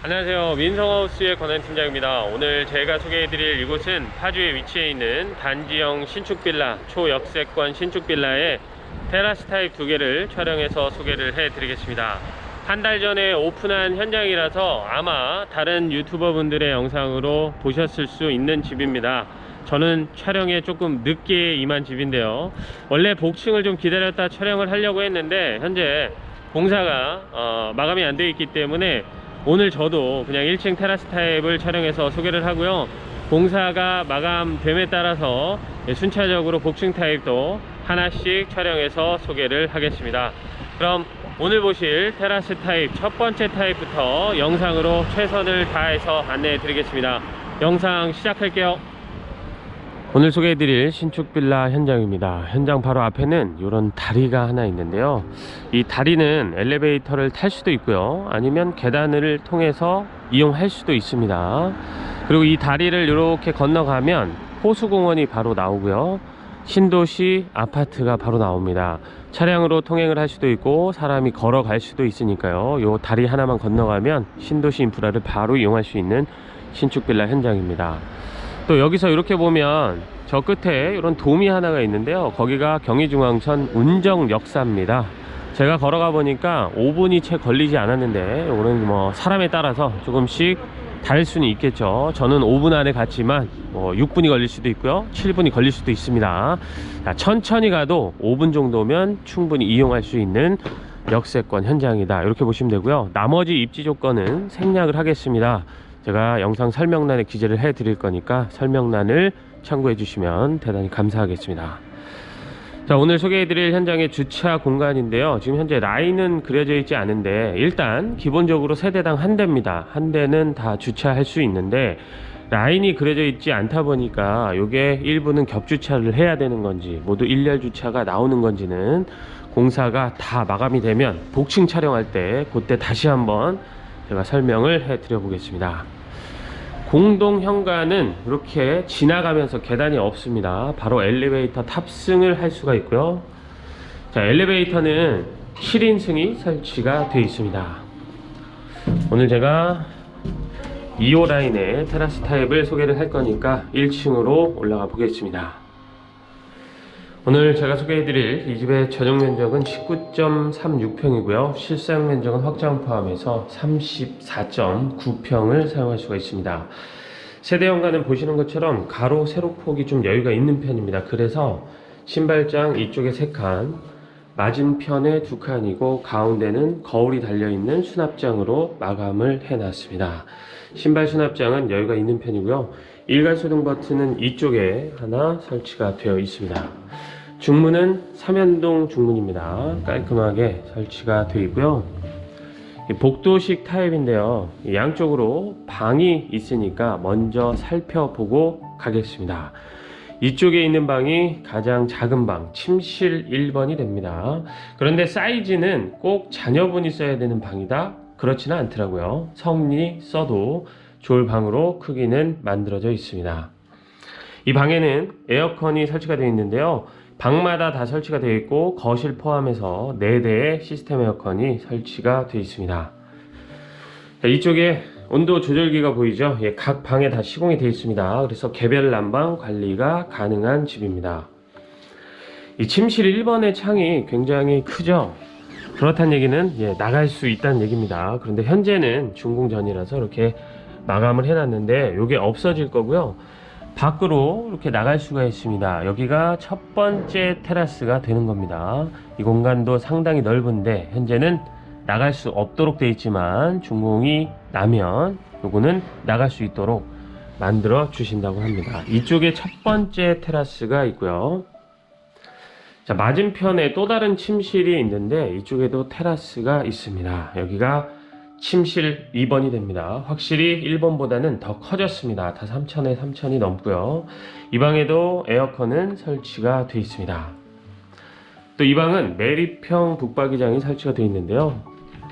안녕하세요. 민성하우스의 권한팀장입니다. 오늘 제가 소개해드릴 이곳은 파주에 위치해 있는 단지형 신축빌라, 초역세권 신축빌라의 테라스 타입 2개를 촬영해서 소개를 해드리겠습니다. 한 달 전에 오픈한 현장이라서 아마 다른 유튜버 분들의 영상으로 보셨을 수 있는 집입니다. 저는 촬영에 조금 늦게 임한 집인데요, 원래 복층을 좀 기다렸다 촬영을 하려고 했는데 현재 공사가 마감이 안 되어 있기 때문에 오늘 저도 그냥 1층 테라스 타입을 촬영해서 소개를 하고요, 공사가 마감됨에 따라서 순차적으로 복층 타입도 하나씩 촬영해서 소개를 하겠습니다. 그럼 오늘 보실 테라스 타입 첫 번째 타입부터 영상으로 최선을 다해서 안내해 드리겠습니다. 영상 시작할게요. 오늘 소개해드릴 신축빌라 현장입니다. 현장 바로 앞에는 이런 다리가 하나 있는데요, 이 다리는 엘리베이터를 탈 수도 있고요, 아니면 계단을 통해서 이용할 수도 있습니다. 그리고 이 다리를 이렇게 건너가면 호수공원이 바로 나오고요, 신도시 아파트가 바로 나옵니다. 차량으로 통행을 할 수도 있고 사람이 걸어갈 수도 있으니까요, 이 다리 하나만 건너가면 신도시 인프라를 바로 이용할 수 있는 신축빌라 현장입니다. 또 여기서 이렇게 보면 저 끝에 이런 돔이 하나가 있는데요, 거기가 경의중앙선 운정역사입니다. 제가 걸어가 보니까 5분이 채 걸리지 않았는데, 이거는 뭐 사람에 따라서 조금씩 다를 수는 있겠죠. 저는 5분 안에 갔지만 6분이 걸릴 수도 있고요, 7분이 걸릴 수도 있습니다. 천천히 가도 5분 정도면 충분히 이용할 수 있는 역세권 현장이다, 이렇게 보시면 되고요. 나머지 입지 조건은 생략을 하겠습니다. 제가 영상 설명란에 기재를 해 드릴 거니까 설명란을 참고해 주시면 대단히 감사하겠습니다. 자, 오늘 소개해 드릴 현장의 주차 공간인데요, 지금 현재 라인은 그려져 있지 않은데 일단 기본적으로 세대당 한 대입니다. 한 대는 다 주차할 수 있는데 라인이 그려져 있지 않다 보니까 이게 일부는 겹주차를 해야 되는 건지 모두 일렬 주차가 나오는 건지는 공사가 다 마감이 되면 복층 촬영할 때 그때 다시 한번 제가 설명을 해 드려 보겠습니다. 공동 현관은 이렇게 지나가면서 계단이 없습니다. 바로 엘리베이터 탑승을 할 수가 있고요. 자, 엘리베이터는 7인승이 설치가 되어 있습니다. 오늘 제가 2호 라인의 테라스 타입을 소개를 할 거니까 1층으로 올라가 보겠습니다. 오늘 제가 소개해드릴 이 집의 전용 면적은 19.36평이고요 실사용 면적은 확장 포함해서 34.9평을 사용할 수가 있습니다. 세대 현관은 보시는 것처럼 가로 세로폭이 좀 여유가 있는 편입니다. 그래서 신발장 이쪽에 3칸, 맞은편에 2칸이고 가운데는 거울이 달려있는 수납장으로 마감을 해놨습니다. 신발 수납장은 여유가 있는 편이고요, 일괄 소등 버튼은 이쪽에 하나 설치가 되어 있습니다. 중문은 삼연동 중문입니다. 깔끔하게 설치가 되어 있고요, 복도식 타입인데요, 양쪽으로 방이 있으니까 먼저 살펴보고 가겠습니다. 이쪽에 있는 방이 가장 작은 방, 침실 1번이 됩니다. 그런데 사이즈는 꼭 자녀분이 써야 되는 방이다, 그렇지는 않더라고요. 성인이 써도 좋을 방으로 크기는 만들어져 있습니다. 이 방에는 에어컨이 설치가 되어 있는데요, 방마다 다 설치가 되어 있고 거실 포함해서 4대의 시스템 에어컨이 설치가 되어 있습니다. 자, 이쪽에 온도 조절기가 보이죠? 예, 각 방에 다 시공이 되어 있습니다. 그래서 개별 난방 관리가 가능한 집입니다. 이 침실 1번의 창이 굉장히 크죠? 그렇다는 얘기는 나갈 수 있다는 얘기입니다. 그런데 현재는 준공 전이라서 이렇게 마감을 해놨는데 이게 없어질 거고요, 밖으로 이렇게 나갈 수가 있습니다. 여기가 첫 번째 테라스가 되는 겁니다. 이 공간도 상당히 넓은데 현재는 나갈 수 없도록 되어 있지만 준공이 나면 요거는 나갈 수 있도록 만들어 주신다고 합니다. 이쪽에 첫 번째 테라스가 있고요, 자, 맞은편에 또 다른 침실이 있는데 이쪽에도 테라스가 있습니다. 여기가 침실 2번이 됩니다. 확실히 1번보다는 더 커졌습니다. 다 3,000에 3,000이 넘고요. 이 방에도 에어컨은 설치가 되어 있습니다. 또 이 방은 매립형 북박이장이 설치가 되어 있는데요,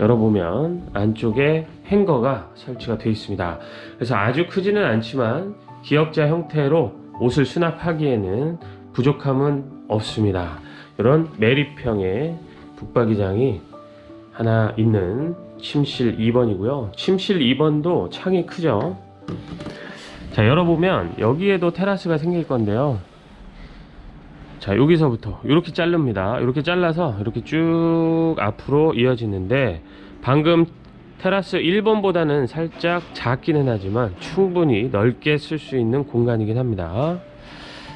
열어보면 안쪽에 행거가 설치가 되어 있습니다. 그래서 아주 크지는 않지만 기역자 형태로 옷을 수납하기에는 부족함은 없습니다. 이런 매립형의 북박이장이 하나 있는 침실 2번이고요. 침실 2번도 창이 크죠. 자, 열어보면 여기에도 테라스가 생길 건데요. 자, 여기서부터 이렇게 자릅니다. 이렇게 잘라서 이렇게 쭉 앞으로 이어지는데, 방금 테라스 1번보다는 살짝 작기는 하지만 충분히 넓게 쓸 수 있는 공간이긴 합니다.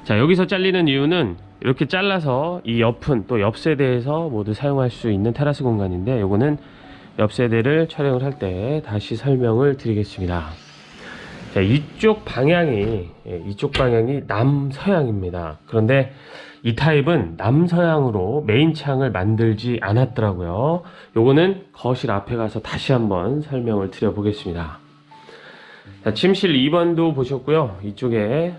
자, 여기서 잘리는 이유는 이렇게 잘라서 이 옆은 또 옆 세대에서 모두 사용할 수 있는 테라스 공간인데, 요거는 옆 세대를 촬영을 할 때 다시 설명을 드리겠습니다. 자, 이쪽 방향이 남서향입니다. 그런데 이 타입은 남서향으로 메인 창을 만들지 않았더라고요. 요거는 거실 앞에 가서 다시 한번 설명을 드려 보겠습니다. 자, 침실 2번도 보셨고요. 이쪽에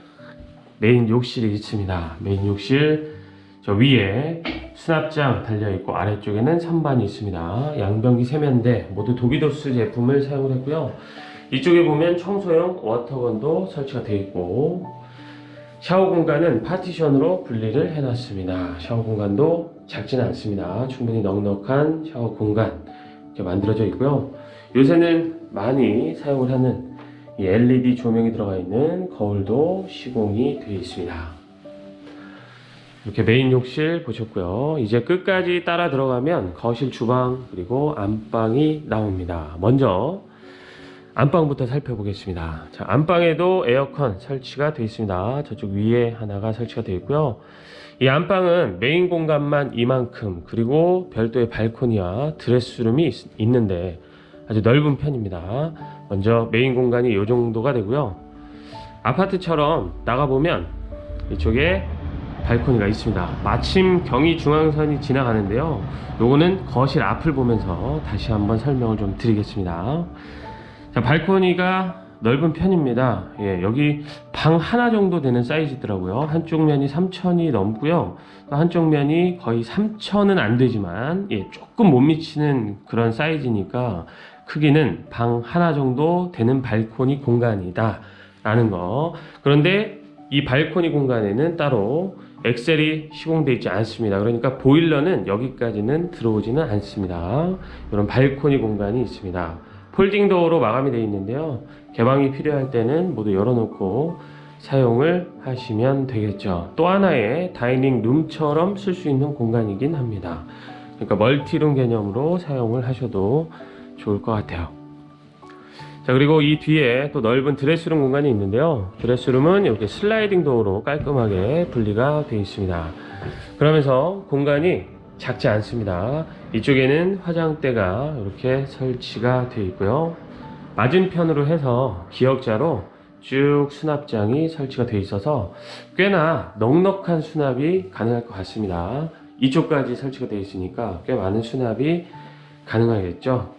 메인 욕실이 있습니다. 메인 욕실, 저 위에 수납장 달려있고 아래쪽에는 선반이 있습니다. 양변기 세면대 모두 도기도스 제품을 사용을 했고요. 이쪽에 보면 청소용 워터건도 설치가 되어 있고, 샤워 공간은 파티션으로 분리를 해놨습니다. 샤워 공간도 작지는 않습니다. 충분히 넉넉한 샤워 공간 이렇게 만들어져 있고요. 요새는 많이 사용을 하는 이 LED 조명이 들어가 있는 거울도 시공이 되어 있습니다. 이렇게 메인 욕실 보셨고요. 이제 끝까지 따라 들어가면 거실, 주방, 그리고 안방이 나옵니다. 먼저 안방부터 살펴보겠습니다. 자, 안방에도 에어컨 설치가 되어 있습니다. 저쪽 위에 하나가 설치가 되어 있고요. 이 안방은 메인 공간만 이만큼, 그리고 별도의 발코니와 드레스룸이 있는데 아주 넓은 편입니다. 먼저 메인 공간이 이 정도가 되고요. 아파트처럼 나가보면 이쪽에 발코니가 있습니다. 마침 경의중앙선이 지나가는데요. 요거는 거실 앞을 보면서 다시 한번 설명을 좀 드리겠습니다. 자, 발코니가 넓은 편입니다. 예, 여기 방 하나 정도 되는 사이즈더라고요. 한쪽 면이 3,000이 넘고요. 또 한쪽 면이 거의 3,000은 안 되지만, 예, 조금 못 미치는 그런 사이즈니까 크기는 방 하나 정도 되는 발코니 공간이다 라는 거. 그런데 이 발코니 공간에는 따로 엑셀이 시공되어 있지 않습니다. 그러니까 보일러는 여기까지는 들어오지는 않습니다. 이런 발코니 공간이 있습니다. 폴딩 도어로 마감이 되어 있는데요. 개방이 필요할 때는 모두 열어놓고 사용을 하시면 되겠죠. 또 하나의 다이닝 룸처럼 쓸 수 있는 공간이긴 합니다. 그러니까 멀티룸 개념으로 사용을 하셔도 좋을 것 같아요. 자, 그리고 이 뒤에 또 넓은 드레스룸 공간이 있는데요. 드레스룸은 이렇게 슬라이딩 도어로 깔끔하게 분리가 되어 있습니다. 그러면서 공간이 작지 않습니다. 이쪽에는 화장대가 이렇게 설치가 되어 있고요. 맞은편으로 해서 기역자로 쭉 수납장이 설치가 되어 있어서 꽤나 넉넉한 수납이 가능할 것 같습니다. 이쪽까지 설치가 되어 있으니까 꽤 많은 수납이 가능하겠죠.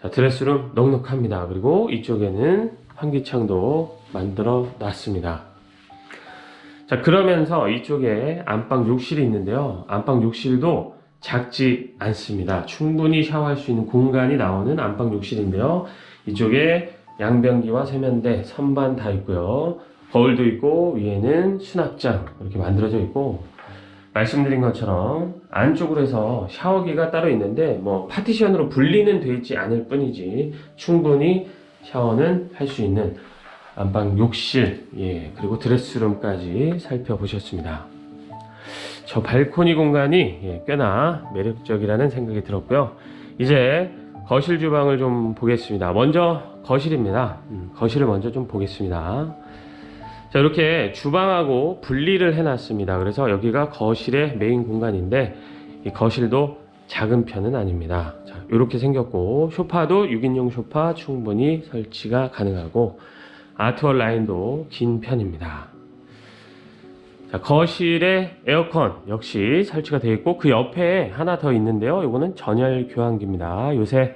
자, 드레스룸 넉넉합니다. 그리고 이쪽에는 환기창도 만들어 놨습니다. 자, 그러면서 이쪽에 안방 욕실이 있는데요. 안방 욕실도 작지 않습니다. 충분히 샤워할 수 있는 공간이 나오는 안방 욕실인데요. 이쪽에 양변기와 세면대, 선반 다 있고요. 거울도 있고 위에는 수납장 이렇게 만들어져 있고, 말씀드린 것처럼 안쪽으로 해서 샤워기가 따로 있는데 뭐 파티션으로 분리는 되어 있지 않을 뿐이지 충분히 샤워는 할 수 있는 안방 욕실, 예, 그리고 드레스룸까지 살펴보셨습니다. 저 발코니 공간이, 예, 꽤나 매력적이라는 생각이 들었고요. 이제 거실, 주방을 좀 보겠습니다. 먼저 거실입니다. 거실을 먼저 좀 보겠습니다. 자, 이렇게 주방하고 분리를 해놨습니다. 그래서 여기가 거실의 메인 공간인데 이 거실도 작은 편은 아닙니다. 자, 이렇게 생겼고, 소파도 6인용 소파 충분히 설치가 가능하고 아트월 라인도 긴 편입니다. 자, 거실에 에어컨 역시 설치가 되어 있고, 그 옆에 하나 더 있는데요. 이거는 전열 교환기입니다. 요새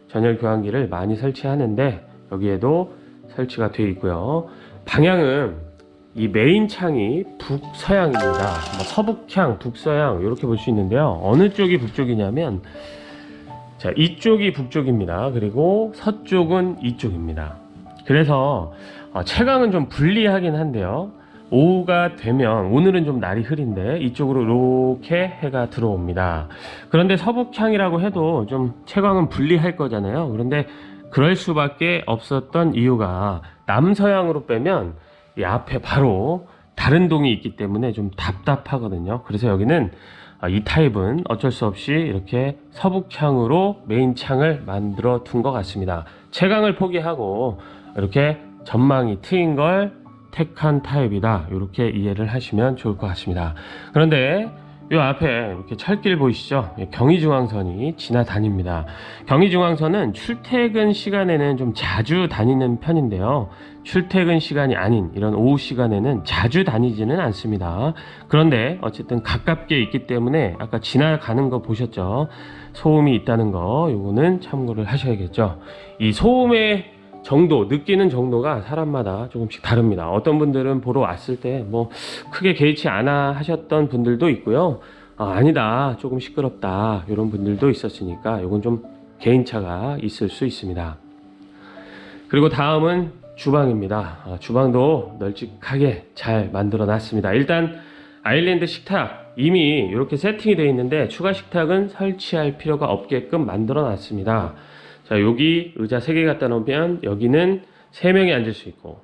전열 교환기를 많이 설치하는데 여기에도 설치가 되어 있고요. 방향은 이 메인 창이 북서향입니다. 뭐 서북향, 북서향 이렇게 볼 수 있는데요. 어느 쪽이 북쪽이냐면, 자, 이쪽이 북쪽입니다. 그리고 서쪽은 이쪽입니다. 그래서 채광은 좀 불리하긴 한데요. 오후가 되면, 오늘은 좀 날이 흐린데 이쪽으로 이렇게 해가 들어옵니다. 그런데 서북향이라고 해도 좀 채광은 불리할 거잖아요. 그런데 그럴 수밖에 없었던 이유가 남서향으로 빼면 이 앞에 바로 다른 동이 있기 때문에 좀 답답하거든요. 그래서 여기는 이 타입은 어쩔 수 없이 이렇게 서북향으로 메인 창을 만들어 둔 것 같습니다. 채광을 포기하고 이렇게 전망이 트인 걸 택한 타입이다, 이렇게 이해를 하시면 좋을 것 같습니다. 그런데 이 앞에 이렇게 철길 보이시죠? 경의중앙선이 지나다닙니다. 경의중앙선은 출퇴근 시간에는 좀 자주 다니는 편인데요, 출퇴근 시간이 아닌 이런 오후 시간에는 자주 다니지는 않습니다. 그런데 어쨌든 가깝게 있기 때문에 아까 지나가는 거 보셨죠? 소음이 있다는 거, 요거는 참고를 하셔야겠죠. 이 소음의 정도, 느끼는 정도가 사람마다 조금씩 다릅니다. 어떤 분들은 보러 왔을 때 뭐 크게 개의치 않아 하셨던 분들도 있고요. 아니다, 조금 시끄럽다, 이런 분들도 있었으니까 이건 좀 개인차가 있을 수 있습니다. 그리고 다음은 주방입니다. 주방도 널찍하게 잘 만들어 놨습니다. 일단 아일랜드 식탁 이미 이렇게 세팅이 되어 있는데 추가 식탁은 설치할 필요가 없게끔 만들어 놨습니다. 자, 여기 의자 3개 갖다 놓으면 여기는 3명이 앉을 수 있고,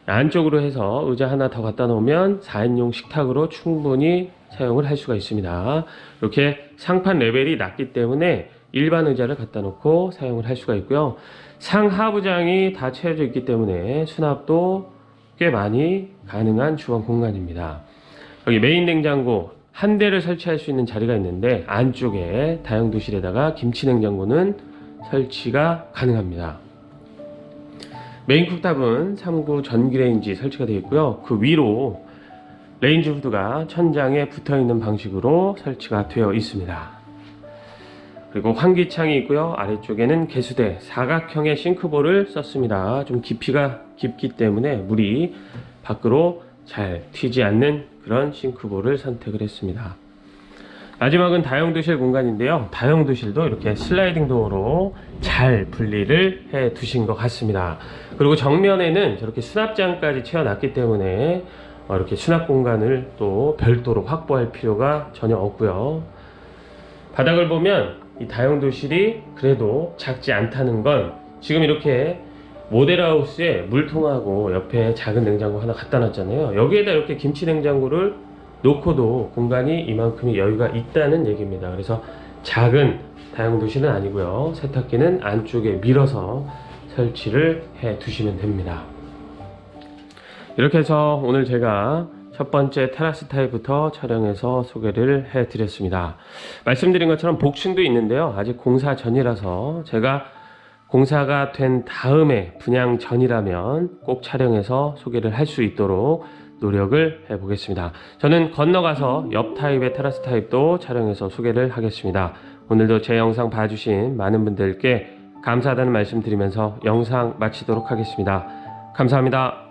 안쪽으로 해서 의자 하나 더 갖다 놓으면 4인용 식탁으로 충분히 사용을 할 수가 있습니다. 이렇게 상판 레벨이 낮기 때문에 일반 의자를 갖다 놓고 사용을 할 수가 있고요. 상하부장이 다 채워져 있기 때문에 수납도 꽤 많이 가능한 주방 공간입니다. 여기 메인 냉장고 한 대를 설치할 수 있는 자리가 있는데 안쪽에 다용도실에다가 김치 냉장고는 설치가 가능합니다. 메인 쿡탑은 3구 전기레인지 설치가 되어 있고요. 그 위로 레인지 후드가 천장에 붙어 있는 방식으로 설치가 되어 있습니다. 그리고 환기창이 있고요. 아래쪽에는 개수대 사각형의 싱크볼을 썼습니다. 좀 깊이가 깊기 때문에 물이 밖으로 잘 튀지 않는 그런 싱크볼을 선택을 했습니다. 마지막은 다용도실 공간인데요, 다용도실도 이렇게 슬라이딩 도어로 잘 분리를 해 두신 것 같습니다. 그리고 정면에는 저렇게 수납장까지 채워놨기 때문에 이렇게 수납 공간을 또 별도로 확보할 필요가 전혀 없고요. 바닥을 보면 이 다용도실이 그래도 작지 않다는 건, 지금 이렇게 모델하우스에 물통하고 옆에 작은 냉장고 하나 갖다 놨잖아요. 여기에다 이렇게 김치 냉장고를 놓고도 공간이 이만큼의 여유가 있다는 얘기입니다. 그래서 작은 다용도실은 아니고요, 세탁기는 안쪽에 밀어서 설치를 해 두시면 됩니다. 이렇게 해서 오늘 제가 첫 번째 테라스 타입부터 촬영해서 소개를 해 드렸습니다. 말씀드린 것처럼 복층도 있는데요, 아직 공사 전이라서 제가 공사가 된 다음에 분양 전이라면 꼭 촬영해서 소개를 할 수 있도록 노력을 해보겠습니다. 저는 건너가서 옆 타입의 테라스 타입도 촬영해서 소개를 하겠습니다. 오늘도 제 영상 봐주신 많은 분들께 감사하다는 말씀 드리면서 영상 마치도록 하겠습니다. 감사합니다.